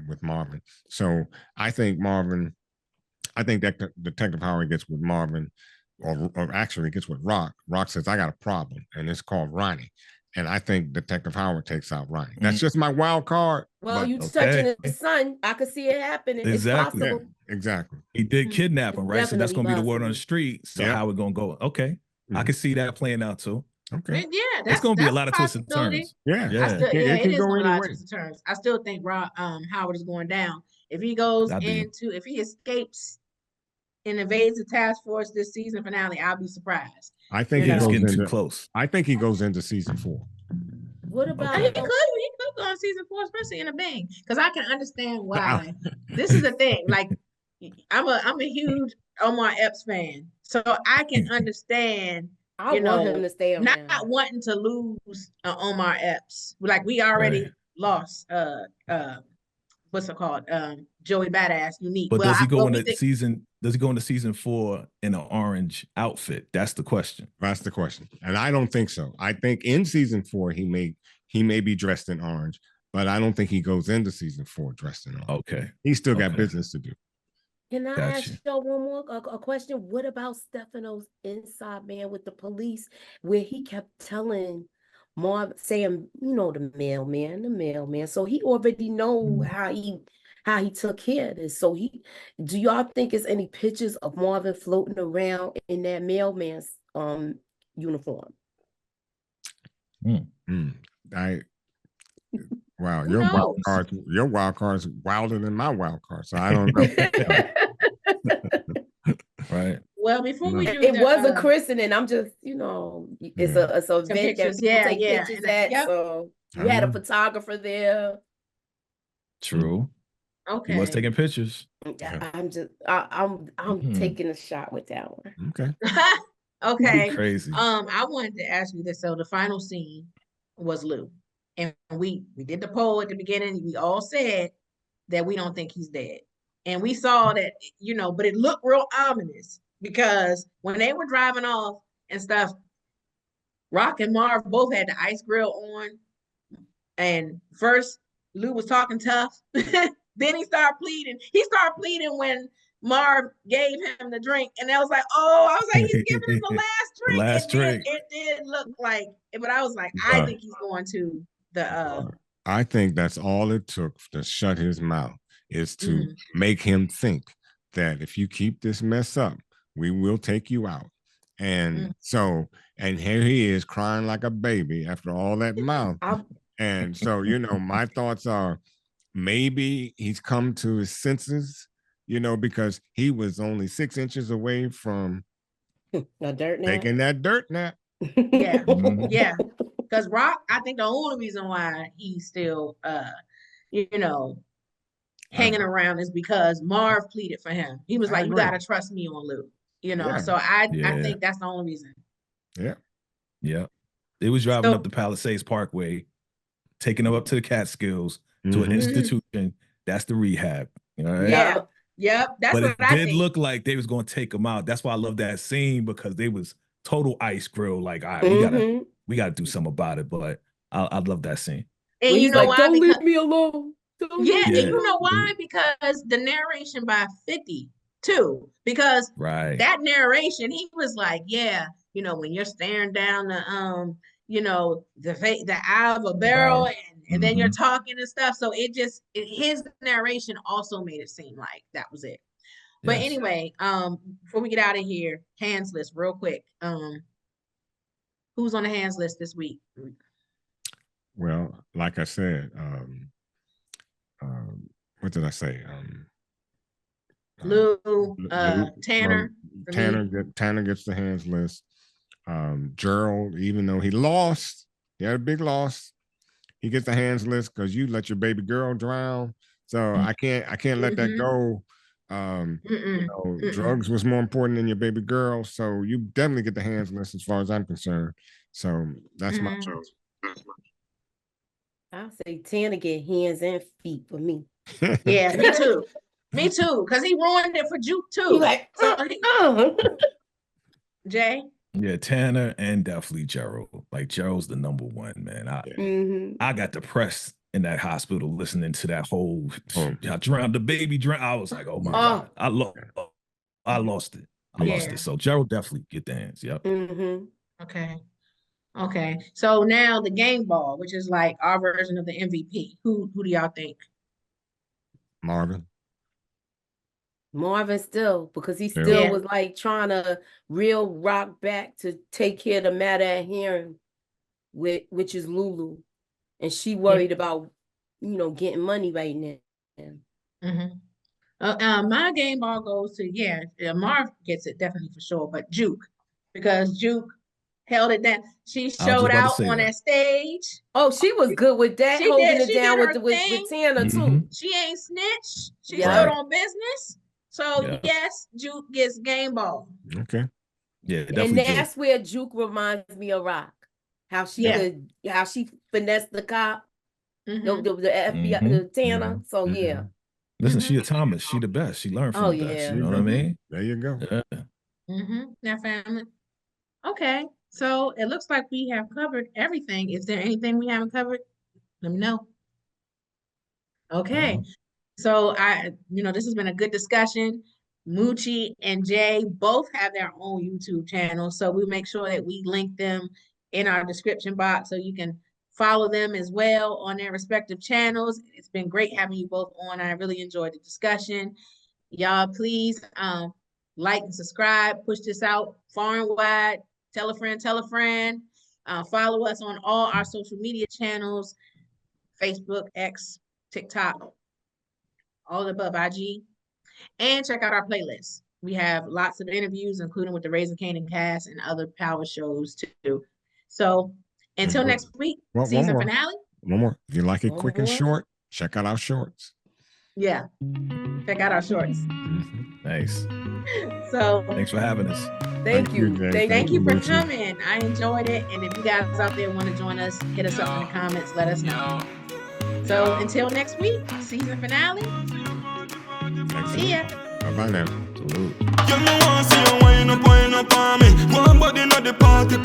with Marvin. So I think that Detective Howard gets with Marvin, or actually gets with Rock. Rock says, I got a problem, and it's called Ronnie. And I think Detective Howard takes out Ronnie. That's just my wild card. Well, you touching his son. I could see it happening. Exactly. It's possible. Yeah, exactly. He did kidnap him, right? So that's going to be the word on the street. So Yeah. Howard going to go, okay. I can see that playing out too. Okay. Yeah, it's going to be a lot of twists and turns. Yeah. It is a lot of twists and turns. I still think Howard is going down. If he if he escapes and evades the task force this season finale, I'll be surprised. I think he's getting too close. I think he goes into season 4. What about he could go on season 4, especially in a bang, because I can understand why. This is the thing. Like, I'm a huge Omar Epps fan, so I can understand. I want him to stay on. Not wanting to lose Omar Epps. Like, we already lost. What's it called? Joey Badass Unique. But does he go into season? Does he go into season 4 in an orange outfit? That's the question. That's the question, and I don't think so. I think in season 4 he may be dressed in orange, but I don't think he goes into season 4 dressed in orange. Okay, he's still got business to do. Can I ask you one more question? What about Stefano's inside man with the police, where he kept telling Marv, saying, the mailman. So he already know how he took care of this. So do y'all think there's any pictures of Marvin floating around in that mailman's uniform? Wow, your wild card's wilder than my wild card. So I don't know. Right. Well, before we do it was a christening. I'm just, it's a event that people take pictures at. So you had a photographer there. True. Okay. He was taking pictures. I'm taking a shot with that one. Okay. Okay. Crazy. I wanted to ask you this. So the final scene was Lou. And we did the poll at the beginning. We all said that we don't think he's dead. And we saw that, but it looked real ominous because when they were driving off and stuff, Raq and Marv both had the ice grill on. And first, Lou was talking tough. Then he started pleading. He started pleading when Marv gave him the drink. And I was like, I was like, he's giving him the last drink. It did look like, but I was like, I think he's going to I think that's all it took to shut his mouth, is to make him think that if you keep this mess up, we will take you out. And and here he is crying like a baby after all that mouth. And so, my thoughts are maybe he's come to his senses, because he was only 6 inches away from taking that dirt nap. Yeah. Yeah. Because Raq, I think the only reason why he's still, hanging around is because Marv pleaded for him. He was like, you got to trust me on Lou, So I think that's the only reason. Yeah. Yeah. They was driving up the Palisades Parkway taking them up to the Catskills to an institution. That's the rehab. You know, Yeah. Yep. That's but what it I did think. look like they was going to take him out. That's why I love that scene, because they was total ice grill. Like, all right, we gotta do something about it. But I love that scene. And When you he's know like, why? don't Because, leave me alone. yeah, and Yeah. you know why? Because the narration by 50 too. Because Right. that narration, he was like, yeah, you know, when you're staring down the you know, the eye of a barrel, and then you're talking and stuff. So his narration also made it seem like that was it. But Yes. anyway, before we get out of here, hands list real quick. Who's on the hands list this week? Well, like I said, what did I say? Lou, Lou, Tanner. Tanner gets the hands list. Gerald, even though he lost, he had a big loss, he gets the hands list because you let your baby girl drown. So I can't let that go. You know, drugs was more important than your baby girl. So you definitely get the hands list as far as I'm concerned. So that's my choice. I'll say Tanner get hands and feet for me. Yeah, me too. Me too, because he ruined it for Juke too. You like, Jay? Yeah, Tanner and definitely Gerald. Like, Gerald's the number one, man. I got depressed in that hospital listening to that whole I drowned the baby drown. I was like, oh my God. I lost it. I lost it. So Gerald definitely get the hands. Yep. Okay. So now the game ball, which is like our version of the MVP. Who do y'all think? Marvin still, because he still was like trying to reel Raq back to take care of the matter at hand, which is Lulu, and she worried about, you know, getting money right now. My game ball goes to Marv gets it definitely for sure, but Juke, because Juke held it down. She showed out on that stage. Oh, she was good with that, holding it down with Tanner too. She ain't snitch. She stood on business. So yes, Juke gets game ball. Okay. Yeah, and that's where Juke reminds me of Raq. How she finessed the cop, the FBI, the Tanner. So Listen, she a Thomas. She the best. She learned from the best. You know what I mean? There you go. Now, family. Okay, so it looks like we have covered everything. Is there anything we haven't covered? Let me know. Okay. So this has been a good discussion. Moochie and Jay both have their own YouTube channel, so we'll make sure that we link them in our description box so you can follow them as well on their respective channels. It's been great having you both on. I really enjoyed the discussion. Y'all, please like and subscribe. Push this out far and wide. Tell a friend, tell a friend. Follow us on all our social media channels: Facebook, X, TikTok, all the above, IG, and check out our playlist. We have lots of interviews, including with the Raising Kanan cast and other power shows too. So until next week, season finale. One more. If you like it quick and short, check out our shorts. Yeah, check out our shorts. Nice. So thanks for having us. Thank you. Thank you for coming. I enjoyed it. And if you guys out there want to join us, hit us up in the comments. Let us know. So until next week, season finale. See ya. Bye-bye now. You know, want to see you wind up on me. One body, not the party,